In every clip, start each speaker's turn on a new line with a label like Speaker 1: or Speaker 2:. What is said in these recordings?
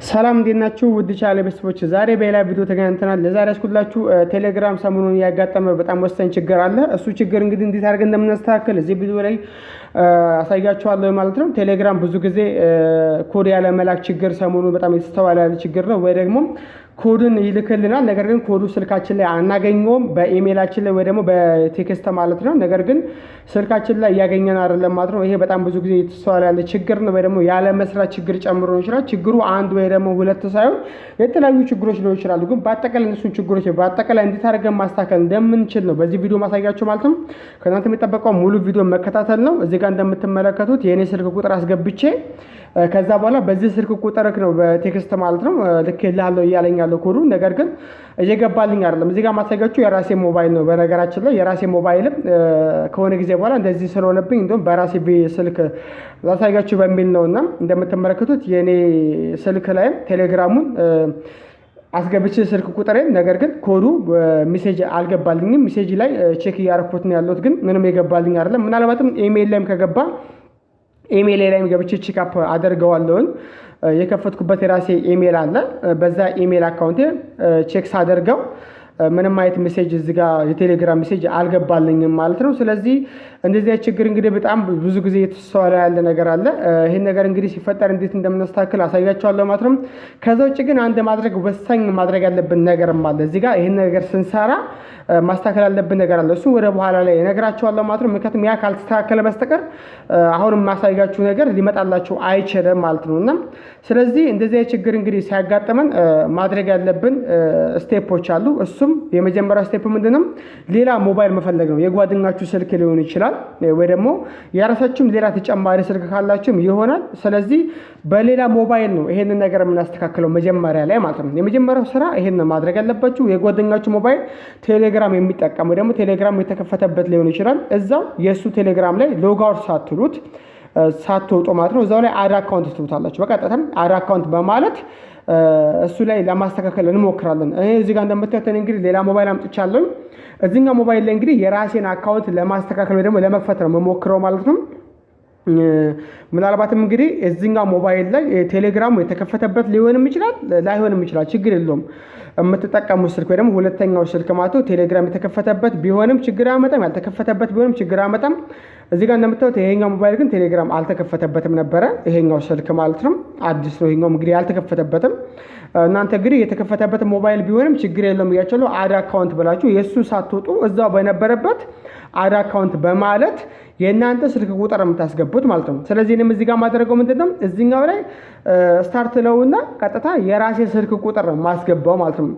Speaker 1: ሰላም እንዴት ናችሁ? ውድ ቻናል ቤተሰቦች ዛሬ በሌላ ቪዲዮ ተገናኝተናል። ለዛሬ ያስኩላችሁ ቴሌግራም ሰሞኑን ያጋጠመ በጣም ወሳኝ ችግር አለ። እሱ ችግር እንግዲህ እንዴት አድርገን እንደምናስተካክል እዚህ ቪዲዮ ላይ አሳያችኋለሁ ማለት ነው። ቴሌግራም ብዙ ጊዜ ኮድ ያለ መላክ ችግር ሰሞኑን በጣም የተስተዋለ ያለ ችግር ነው። ወይ ደግሞ ኮድን ይልክልናል፣ ነገር ግን ኮዱ ስልካችን ላይ አናገኘውም፣ በኢሜይላችን ላይ ወይ ደግሞ በቴክስት ማለት ነው። ነገር ግን ስልካችን ላይ እያገኘን አይደለም ማለት ነው። ይሄ በጣም ብዙ ጊዜ የተስተዋለ ያለ ችግር ነው። ወይ ደግሞ ያለ መስራት ችግር ጨምሮ ይችላል። ችግሩ አንድ ወይ ደግሞ ሁለት ሳይሆን የተለያዩ ችግሮች ሊሆኑ ይችላሉ። ግን በአጠቃላይ እነሱን ችግሮች በአጠቃላይ እንዴት አድርገን ማስተካከል እንደምንችል ነው በዚህ ቪዲዮ ማሳያችሁ ማለት ነው። ከእናንተ የሚጠበቀው ሙሉ ቪዲዮ መከታተል ነው። እዚህ ጋር እንደምትመለከቱት የኔ ስልክ ቁጥር አስገብቼ ከዛ በኋላ በዚህ ስልክ ቁጥር ነው በቴክስት ማለት ነው ልክ ይላል እያለኝ ያለው ኮዱ። ነገር ግን እየገባልኝ አይደለም። እዚህ ጋር ማሳያችሁ የራሴ ሞባይል ነው። በነገራችን ላይ የራሴ ሞባይል ከሆነ ጊዜ በኋላ እንደዚህ ስለሆነብኝ እንደውም በራሴ ስልክ ላሳያችሁ በሚል ነውና እንደምትመለከቱት የኔ ስልክ ላይ ቴሌግራሙን አስገብቼ ስልክ ቁጥሬን፣ ነገር ግን ኮዱ ሜሴጅ አልገባልኝም። ሜሴጅ ላይ ቼክ እያደረኩት ነው ያለሁት፣ ግን ምንም የገባልኝ አይደለም። ምናልባትም ኢሜይል ላይም ከገባ ኢሜይል ላይም ገብቼ ቼክ አፕ አደርገዋለሁኝ። የከፈትኩበት የራሴ ኢሜይል አለ። በዛ ኢሜይል አካውንቴ ቼክ ሳደርገው ምንም አይነት ሜሴጅ እዚህ ጋር የቴሌግራም ሜሴጅ አልገባልኝም ማለት ነው። ስለዚህ እንደዚህ አይነት ችግር እንግዲህ በጣም ብዙ ጊዜ የተስተዋለ ያለ ነገር አለ። ይሄን ነገር እንግዲህ ሲፈጠር እንዴት እንደምናስተካክል አሳያችኋለሁ ማለት ነው። ከዛ ውጭ ግን አንድ ወሳኝ ማድረግ ያለብን ነገርም አለ። እዚህ ጋር ይሄን ነገር ስንሰራ ማስተካከል ያለብን ነገር አለ። እሱ ወደ በኋላ ላይ እነግራችኋለሁ ማለት ነው። ምክንያቱም ያ ካልተስተካከለ በስተቀር አሁን የማሳያችሁ ነገር ሊመጣላችሁ አይችልም ማለት ነውና ስለዚህ እንደዚህ አይነት ችግር እንግዲህ ሲያጋጥመን ማድረግ ያለብን ስቴፖች አሉ። እሱም የመጀመሪያው ስቴፕ ምንድነው? ሌላ ሞባይል መፈለግ ነው። የጓደኛችሁ ስልክ ሊሆን ይችላል ወይ ደግሞ የራሳችሁም ሌላ ተጨማሪ ስልክ ካላችሁም ይሆናል። ስለዚህ በሌላ ሞባይል ነው ይሄንን ነገር የምናስተካክለው መጀመሪያ ላይ ማለት ነው። የመጀመሪያው ስራ ይሄን ማድረግ ያለባችሁ የጓደኛችሁ ሞባይል ቴሌግራም የሚጠቀም ወይ ደግሞ ቴሌግራም የተከፈተበት ሊሆን ይችላል። እዛው የሱ ቴሌግራም ላይ ሎግ አውት ሳትሉት ሳትወጡ ማለት ነው እዛው ላይ አድ አካውንት ትሉታላችሁ። በቀጥታ አድ አካውንት በማለት እሱ ላይ ለማስተካከል እንሞክራለን። እዚህ ጋር እንደምታዩት እንግዲህ ሌላ ሞባይል አምጥቻለሁ። እዚህኛው ሞባይል ላይ እንግዲህ የራሴን አካውንት ለማስተካከል ወይ ደግሞ ለመክፈት ነው የምሞክረው ማለት ነው። ምናልባትም እንግዲህ እዚህኛው ሞባይል ላይ ቴሌግራሙ የተከፈተበት ሊሆንም ይችላል ላይሆንም ይችላል፣ ችግር የለውም። የምትጠቀሙት ስልክ ወይ ደግሞ ሁለተኛው ስልክ ማለት ቴሌግራም የተከፈተበት ቢሆንም ችግር አያመጣም፣ ያልተከፈተበት ቢሆንም ችግር አያመጣም። እዚህ ጋር እንደምታዩት ይሄኛው ሞባይል ግን ቴሌግራም አልተከፈተበትም ነበረ፣ ይሄኛው ስልክ ማለት ነው። አዲስ ነው ይሄኛው እንግዲህ አልተከፈተበትም። እናንተ እንግዲህ የተከፈተበት ሞባይል ቢሆንም ችግር የለውም እያቸዋለሁ። አድ አካውንት ብላችሁ የሱ ሳትወጡ እዛው በነበረበት አድ አካውንት በማለት የእናንተ ስልክ ቁጥር የምታስገቡት ማለት ነው። ስለዚህ እኔም እዚህ ጋር ማድረገው ምንድነው እዚህኛው ላይ ስታርት ለውና ቀጥታ የራሴ ስልክ ቁጥር ነው ማስገባው ማለት ነው።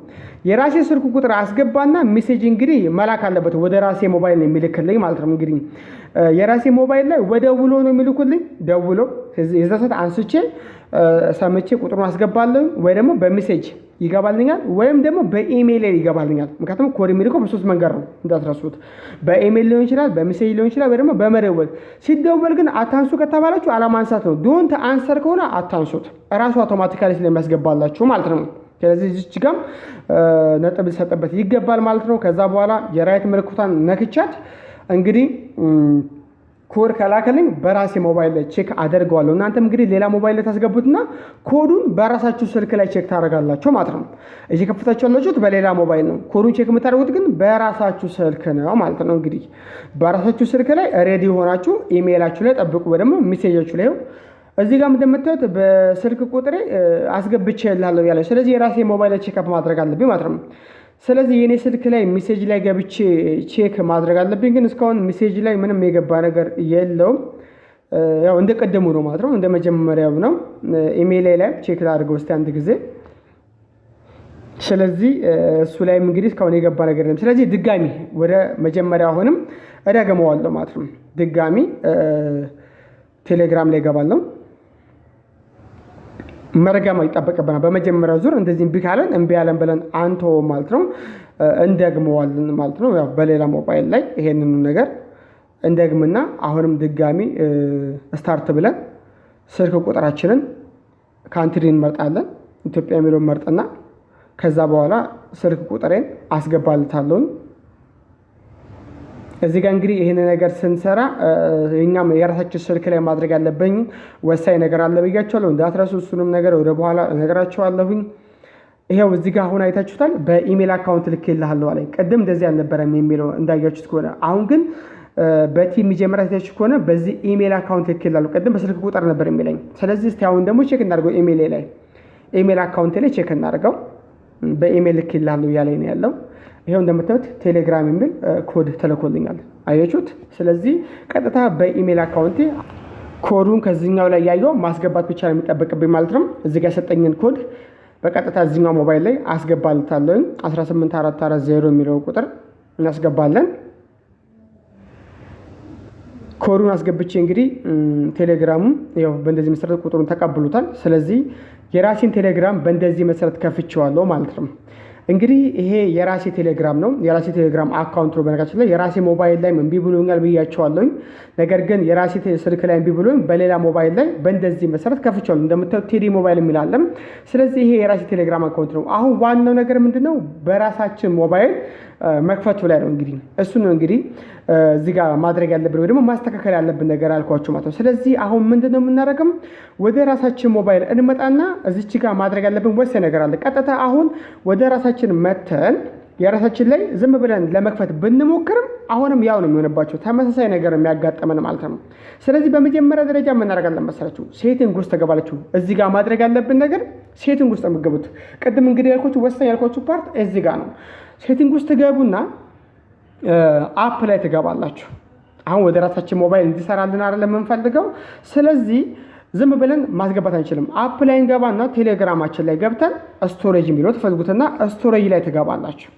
Speaker 1: የራሴ ስልክ ቁጥር አስገባና ሜሴጅ እንግዲህ መላክ አለበት ወደ ራሴ ሞባይል ነው የሚልክልኝ ማለት ነው። እንግዲህ የራሴ ሞባይል ላይ ወደ ደውሎ ነው የሚልኩልኝ። ደውሎ የዛ ሰዓት አንስቼ ሰምቼ ቁጥሩን አስገባለሁ፣ ወይ ደግሞ በሜሴጅ ይገባልኛል ወይም ደግሞ በኢሜይል ላይ ይገባልኛል። ምክንያቱም ኮድ የሚልከው በሶስት መንገድ ነው እንዳትረሱት። በኢሜይል ሊሆን ይችላል፣ በሜሴጅ ሊሆን ይችላል፣ ወይ ደግሞ በመደወል። ሲደወል ግን አታንሱ ከተባላችሁ አለማንሳት ነው። ዶንት አንሰር ከሆነ አታንሱት፣ እራሱ አውቶማቲካሊ ስለሚያስገባላችሁ ማለት ነው። ስለዚህ እዚች ጋር ነጥብ ሊሰጥበት ይገባል ማለት ነው። ከዛ በኋላ የራይት ምልክቷን ነክቻት እንግዲህ ኮድ ከላከልኝ በራሴ ሞባይል ላይ ቼክ አደርገዋለሁ። እናንተም እንግዲህ ሌላ ሞባይል ላይ ታስገቡትና ኮዱን በራሳችሁ ስልክ ላይ ቼክ ታደርጋላችሁ ማለት ነው። እየከፈታችሁ ያላችሁት በሌላ ሞባይል ነው። ኮዱን ቼክ የምታደርጉት ግን በራሳችሁ ስልክ ነው ማለት ነው። እንግዲህ በራሳችሁ ስልክ ላይ ሬዲ ሆናችሁ ኢሜይላችሁ ላይ ጠብቁ፣ ወይ ደግሞ ሜሴጃችሁ ላይ እዚህ ጋር እንደምታዩት በስልክ ቁጥሬ አስገብቼ እላለሁ ያለ። ስለዚህ የራሴ ሞባይል ላይ ቼክ አፕ ማድረግ አለብኝ ማለት ነው። ስለዚህ የኔ ስልክ ላይ ሜሴጅ ላይ ገብቼ ቼክ ማድረግ አለብኝ። ግን እስካሁን ሜሴጅ ላይ ምንም የገባ ነገር የለውም። ያው እንደቀደሙ ነው ማለት ነው፣ እንደ መጀመሪያው ነው። ኢሜይል ላይ ቼክ ላድርገው እስቲ አንድ ጊዜ። ስለዚህ እሱ ላይም እንግዲህ እስካሁን የገባ ነገር የለም። ስለዚህ ድጋሚ ወደ መጀመሪያ አሁንም እደግመዋለሁ ማለት ነው። ድጋሚ ቴሌግራም ላይ እገባለሁ። መረጋማ ይጠበቅብናል። በመጀመሪያው ዙር እንደዚህ እምቢ ካለን እምቢ ያለን ብለን አንተው ማለት ነው፣ እንደግመዋለን ማለት ነው። ያው በሌላ ሞባይል ላይ ይሄንን ነገር እንደግምና አሁንም ድጋሚ ስታርት ብለን ስልክ ቁጥራችንን ካንትሪ እንመርጣለን። ኢትዮጵያ የሚለውን መርጠና ከዛ በኋላ ስልክ ቁጥሬን አስገባልታለሁ። እዚህ ጋር እንግዲህ ይሄን ነገር ስንሰራ እኛም የራሳችን ስልክ ላይ ማድረግ ያለብኝ ወሳኝ ነገር አለ ብያችኋለሁ። እንዳትረሱ እሱንም ነገር ወደ በኋላ እነግራችኋለሁኝ። ይሄው እዚህ ጋር አሁን አይታችሁታል። በኢሜል አካውንት ልኬልሃለሁ አለኝ። ቅድም እንደዚህ አልነበረም የሚለው እንዳያችሁት ከሆነ አሁን ግን በቲ የሚጀምር አይታችሁ ከሆነ በዚህ ኢሜል አካውንት ልኬልሃለሁ። ቅድም በስልክ ቁጥር ነበር የሚለኝ። ስለዚህ እስቲ አሁን ደግሞ ቼክ እናድርገው። ኢሜል አካውንት ላይ ቼክ እናድርገው። በኢሜል ልኬልሃለሁ እያለኝ ነው ያለው። ይሄው እንደምታዩት ቴሌግራም የሚል ኮድ ተልኮልኛል። አያችሁት? ስለዚህ ቀጥታ በኢሜል አካውንቴ ኮዱን ከዚህኛው ላይ ያየው ማስገባት ብቻ ነው የሚጠበቅብኝ ማለት ነው። እዚህ ጋር የሰጠኝን ኮድ በቀጥታ እዚህኛው ሞባይል ላይ አስገባልታለሁ። 18440 የሚለው ቁጥር እናስገባለን። ኮዱን አስገብቼ እንግዲህ ቴሌግራሙ ያው በእንደዚህ መሰረት ቁጥሩን ተቀብሉታል። ስለዚህ የራሴን ቴሌግራም በእንደዚህ መሰረት ከፍቼዋለሁ ማለት ነው። እንግዲህ ይሄ የራሴ ቴሌግራም ነው። የራሴ ቴሌግራም አካውንት ነው። በነገራችን ላይ የራሴ ሞባይል ላይ እምቢ ብሎኛል ብያቸዋለሁኝ። ነገር ግን የራሴ ስልክ ላይ እምቢ ብሎኝ በሌላ ሞባይል ላይ በእንደዚህ መሰረት ከፍቼዋለሁ። እንደምታዩት ቴዲ ሞባይል የሚላለም። ስለዚህ ይሄ የራሴ ቴሌግራም አካውንት ነው። አሁን ዋናው ነገር ምንድነው? በራሳችን ሞባይል መክፈቱ ላይ ነው። እንግዲህ እሱ ነው እንግዲህ እዚህ ጋር ማድረግ ያለብን ወይ ደግሞ ማስተካከል ያለብን ነገር አልኳችሁ ማለት ነው። ስለዚህ አሁን ምንድነው የምናደርገው? ወደ ራሳችን ሞባይል እንመጣና እዚች ጋር ማድረግ ያለብን ወሳኝ ነገር አለ። ቀጥታ አሁን ወደ ራሳችን መተን የራሳችን ላይ ዝም ብለን ለመክፈት ብንሞክርም አሁንም ያው ነው የሚሆንባቸው፣ ተመሳሳይ ነገር የሚያጋጥመን ማለት ነው። ስለዚህ በመጀመሪያ ደረጃ ምን እናደርጋለን መሰላችሁ? ሴቲንግ ውስጥ ተገባላችሁ። እዚህ ጋር ማድረግ ያለብን ነገር ሴቲንግ ውስጥ የምትገቡት ቅድም እንግዲህ ያልኳችሁ ወሳኝ ያልኳችሁ ፓርት እዚህ ጋር ነው። ሴቲንግ ውስጥ ትገቡና አፕ ላይ ትገባላችሁ። አሁን ወደ ራሳችን ሞባይል እንዲሰራልን አይደለም የምንፈልገው። ስለዚህ ዝም ብለን ማስገባት አንችልም። አፕ ላይ እንገባና ቴሌግራማችን ላይ ገብተን ስቶሬጅ የሚለው ትፈልጉትና ስቶሬጅ ላይ ትገባላችሁ።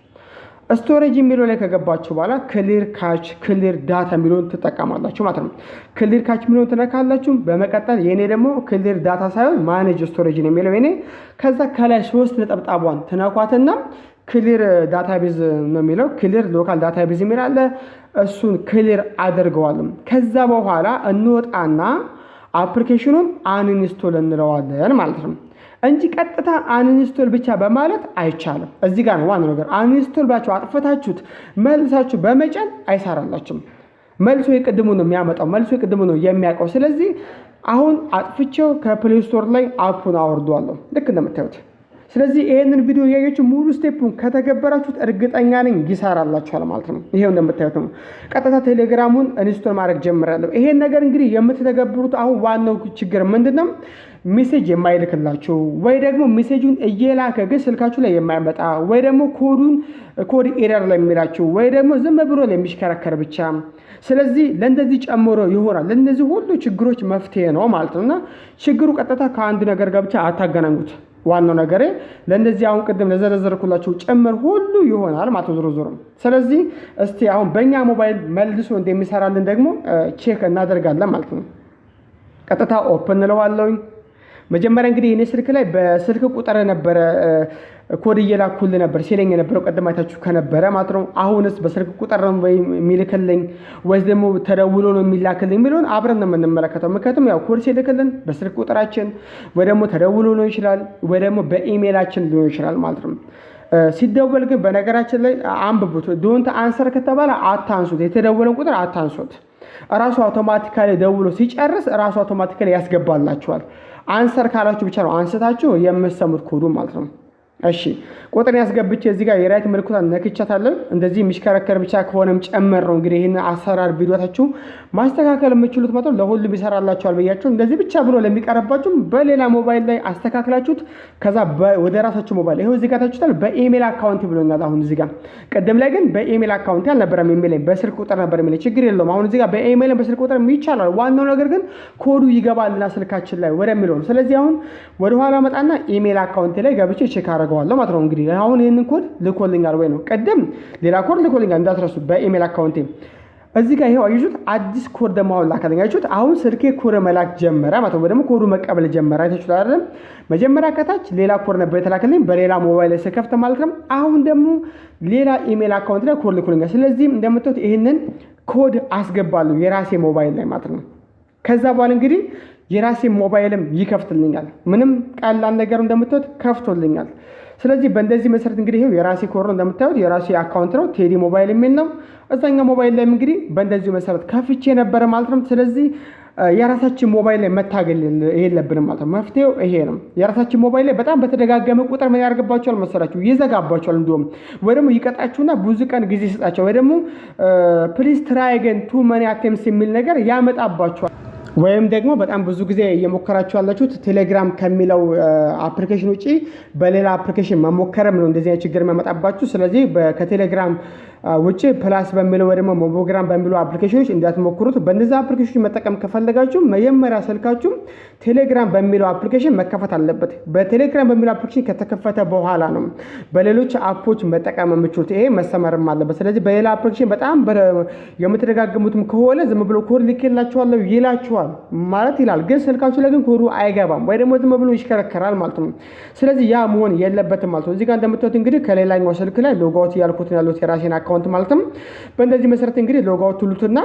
Speaker 1: ስቶሬጅ የሚለው ላይ ከገባችሁ በኋላ ክሊር ካች ክሊር ዳታ የሚለውን ትጠቀማላችሁ ማለት ነው። ክሊር ካች የሚለውን ትነካላችሁ። በመቀጠል የኔ ደግሞ ክሊር ዳታ ሳይሆን ማኔጅ ስቶሬጅ ነው የሚለው የኔ። ከዛ ከላይ 3 ነጠብጣቧን ትነኳትና ክሊር ዳታቤዝ ነው የሚለው። ክሊር ሎካል ዳታቤዝ የሚል አለ። እሱን ክሊር አድርገዋለሁ። ከዛ በኋላ እንወጣና አፕሊኬሽኑን አንኢንስቶል እንለዋለን ማለት ነው እንጂ ቀጥታ አንኢንስቶል ብቻ በማለት አይቻልም። እዚህ ጋር ነው ዋናው ነገር። አንኢንስቶል ብላችሁ አጥፍታችሁት መልሳችሁ በመጫን አይሰራላችሁም። መልሶ የቅድሙ ነው የሚያመጣው፣ መልሶ የቅድሙ ነው የሚያውቀው። ስለዚህ አሁን አጥፍቼው ከፕሌይ ስቶር ላይ አፑን አወርደዋለሁ ልክ እንደምታዩት። ስለዚህ ይሄንን ቪዲዮ ያያችሁ ሙሉ ስቴፑን ከተገበራችሁት እርግጠኛ ነኝ ይሰራላችኋል ማለት ነው። ይሄው እንደምታዩት ነው። ቀጥታ ቴሌግራሙን ኢንስቶል ማድረግ ጀምራለሁ። ይሄን ነገር እንግዲህ የምትተገብሩት አሁን ዋናው ችግር ምንድነው? ሜሴጅ የማይልክላችሁ ወይ ደግሞ ሜሴጁን እየላከ ግን ስልካችሁ ላይ የማይመጣ ወይ ደግሞ ኮድ ኤረር ላይ የሚላችሁ ወይ ደግሞ ዝም ብሎ ለሚሽከረከር ብቻ። ስለዚህ ለእንደዚህ ጨምሮ ይሆናል። ለእነዚህ ሁሉ ችግሮች መፍትሄ ነው ማለት ነውና ችግሩ ቀጥታ ከአንድ ነገር ጋር ብቻ አታገናኙት። ዋናው ነገር ለእንደዚህ አሁን ቅድም ለዘረዘርኩላችሁ ጭምር ሁሉ ይሆናል ማለት ነው ዞሮ ዞሮ። ስለዚህ እስቲ አሁን በእኛ ሞባይል መልሶ እንደሚሰራልን ደግሞ ቼክ እናደርጋለን ማለት ነው። ቀጥታ ኦፕን እንለዋለሁ። መጀመሪያ እንግዲህ እኔ ስልክ ላይ በስልክ ቁጥር ነበረ ኮድ እየላኩል ነበር ሲለኝ የነበረው ቀደም አይታችሁ ከነበረ ማለት ነው። አሁንስ በስልክ ቁጥር ነው ወይ የሚልክልኝ ወይስ ደግሞ ተደውሎ ነው የሚላክልኝ የሚለውን አብረን ነው የምንመለከተው። ምክንያቱም ያው ኮድ ሲልክልን በስልክ ቁጥራችን ወይ ደግሞ ተደውሎ ነው ይችላል ወይ ደግሞ በኢሜይላችን ሊሆን ይችላል ማለት ነው። ሲደወል ግን በነገራችን ላይ አንብቡት። ዶንት አንሰር ከተባለ አታንሱት። የተደወለን ቁጥር አታንሱት። ራሱ አውቶማቲካሊ ደውሎ ሲጨርስ ራሱ አውቶማቲካሊ ያስገባላችኋል። አንሰር ካላችሁ ብቻ ነው አንስታችሁ የምትሰሙት ኮዱ ማለት ነው። እሺ ቁጥር ያስገብቼ እዚህ ጋር የራይት ምልክቷን ነክቻታለሁ። እንደዚህ የሚሽከረከር ብቻ ከሆነም ጨመር ነው እንግዲህ ይሄን አሰራር ቪዲዮታችሁ ማስተካከል የምትችሉት ማለት ነው። ለሁሉም ይሰራላችኋል ብያችሁ እንደዚህ ብቻ ብሎ ለሚቀርባችሁ በሌላ ሞባይል ላይ አስተካክላችሁት ከዛ ወደ ራሳችሁ ሞባይል ይሄው እዚህ ጋር ታችሁታል። በኢሜል አካውንት ብሎኛል። አሁን እዚህ ጋር ቀደም ላይ ግን በኢሜል አካውንት አልነበረም የሚለኝ በስልክ ቁጥር ነበር የሚለኝ። ችግር የለውም። አሁን እዚህ ጋር በኢሜል በስልክ ቁጥር ይቻላል። ዋናው ነገር ግን ኮዱ ይገባልና ስልካችን ላይ ወደሚለው። ስለዚህ አሁን ወደ ኋላ መጣና ኢሜል አካውንት ላይ ገብቼ ቼክ አደርገዋለሁ ማለት ነው። እንግዲህ አሁን ይሄንን ኮድ ልኮልኛል ወይ ነው። ቀደም ሌላ ኮድ ልኮልኛል እንዳትረሱ በኢሜል አካውንቴ። እዚህ ጋር ይሄው አዩት አዲስ ኮድ ደግሞ ላከልኝ። አዩት አሁን ስልኬ ኮድ መላክ ጀመረ ማለት ነው። ደግሞ ኮዱ መቀበል ጀመረ። አይታችሁ አይደል? መጀመሪያ ከታች ሌላ ኮድ ነበር የተላከልኝ በሌላ ሞባይል ላይ ስከፍት ማለት ነው። አሁን ደግሞ ሌላ ኢሜል አካውንት ላይ ኮድ ልኮልኛል። ስለዚህ እንደምታዩት ይሄንን ኮድ አስገባለሁ የራሴ ሞባይል ላይ ማለት ነው። ከዛ በኋላ እንግዲህ የራሴ ሞባይልም ይከፍትልኛል። ምንም ቀላል ነገር እንደምታዩት ከፍቶልኛል። ስለዚህ በእንደዚህ መሰረት እንግዲህ ይሄው የራሴ ኮድ ነው እንደምታዩት የራሴ አካውንት ነው ቴዲ ሞባይል የሚል ነው። እዛኛው ሞባይል ላይ እንግዲህ በእንደዚህ መሰረት ከፍቼ ነበረ ማለት ነው። ስለዚህ የራሳችን ሞባይል ላይ መታገል የለብንም ማለት ነው። መፍትሄው ይሄ ነው። የራሳችን ሞባይል ላይ በጣም በተደጋገመ ቁጥር ምን ያደርግባቸዋል መሰላችሁ? ይዘጋባቸዋል። እንደውም ወይ ደግሞ ይቀጣችሁና ብዙ ቀን ጊዜ ይሰጣቸው ወይ ደግሞ ፕሊዝ ትራይ አገን ቱ መኒ አቴምፕትስ የሚል ነገር ያመጣባቸዋል። ወይም ደግሞ በጣም ብዙ ጊዜ እየሞከራችሁ ያላችሁት ቴሌግራም ከሚለው አፕሊኬሽን ውጪ በሌላ አፕሊኬሽን መሞከርም ነው እንደዚህ አይነት ችግር የሚያመጣባችሁ። ስለዚህ ከቴሌግራም ውጪ ፕላስ በሚለው ወይ ደግሞ ሞቦግራም በሚለው አፕሊኬሽኖች እንዳትሞክሩት። በእነዚህ አፕሊኬሽኖች መጠቀም ከፈለጋችሁ መጀመሪያ ስልካችሁ ቴሌግራም በሚለው አፕሊኬሽን መከፈት አለበት። በቴሌግራም በሚለው አፕሊኬሽን ከተከፈተ በኋላ ነው በሌሎች አፖች መጠቀም የምትችሉት። ይሄ መሰመርም አለበት። ስለዚህ በሌላ አፕሊኬሽን በጣም የምትደጋግሙትም ከሆነ ዝም ብሎ ኮድ ልኬላችኋለሁ ይላችኋል ማለት ይላል፣ ግን ስልካችሁ ላይ ግን ኮዱ አይገባም ወይ ደግሞ ዝም ብሎ ይሽከረከራል ማለት ነው። ስለዚህ ያ መሆን የለበትም ማለት ነው። እዚህ ጋር እንደምታዩት እንግዲህ ከሌላኛው ስልክ ላይ ሎጋውት ያልኩት ያለው የራሴን አካውንት ማለትም በእንደዚህ መሰረት እንግዲህ ሎጋውት ትሉትና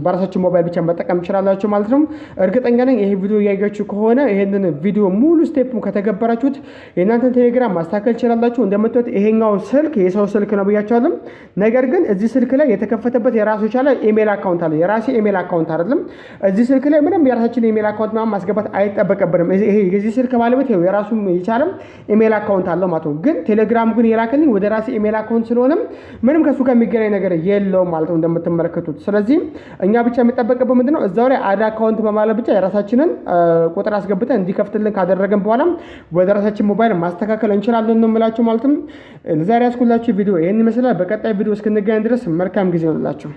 Speaker 1: በራሳችሁ ሞባይል ብቻ መጠቀም ትችላላችሁ ማለት ነው። እርግጠኛ ነኝ ይሄ ቪዲዮ ያያችሁ ከሆነ ይሄንን ቪዲዮ ሙሉ ስቴፕ ከተገበራችሁት የእናንተን ቴሌግራም ማስተካከል ትችላላችሁ። እንደምታዩት ይሄኛው ስልክ የሰው ስልክ ነው ብያችኋለሁ። ነገር ግን እዚህ ስልክ ላይ የተከፈተበት የራሱ የቻለ ኢሜል አካውንት አለ። የራሴ ኢሜል አካውንት አይደለም። እዚህ ስልክ ላይ ምንም የራሳችን ኢሜል አካውንት ማስገባት አይጠበቅብንም። ይሄ የዚህ ስልክ ባለቤት የራሱ የቻለ ኢሜል አካውንት አለው ማለት ነው። ግን ቴሌግራም ግን የላከልኝ ወደ ራሴ ኢሜል አካውንት ስለሆነ ምንም ከሱ ከሚገናኝ ነገር የለውም ማለት ነው እንደምትመለከቱት። ስለዚህ እኛ ብቻ የሚጠበቅበት ምንድነው እዛው ላይ አድ አካውንት በማለት ብቻ የራሳችንን ቁጥር አስገብተን እንዲከፍትልን ካደረገን በኋላ ወደ ራሳችን ሞባይል ማስተካከል እንችላለን ነው የምላችሁ ማለት ነው። ለዛሬ ያስኩላችሁ ቪዲዮ ይሄን ይመስላል። በቀጣይ ቪዲዮ እስክንገናኝ ድረስ መልካም ጊዜ ይሁንላችሁ።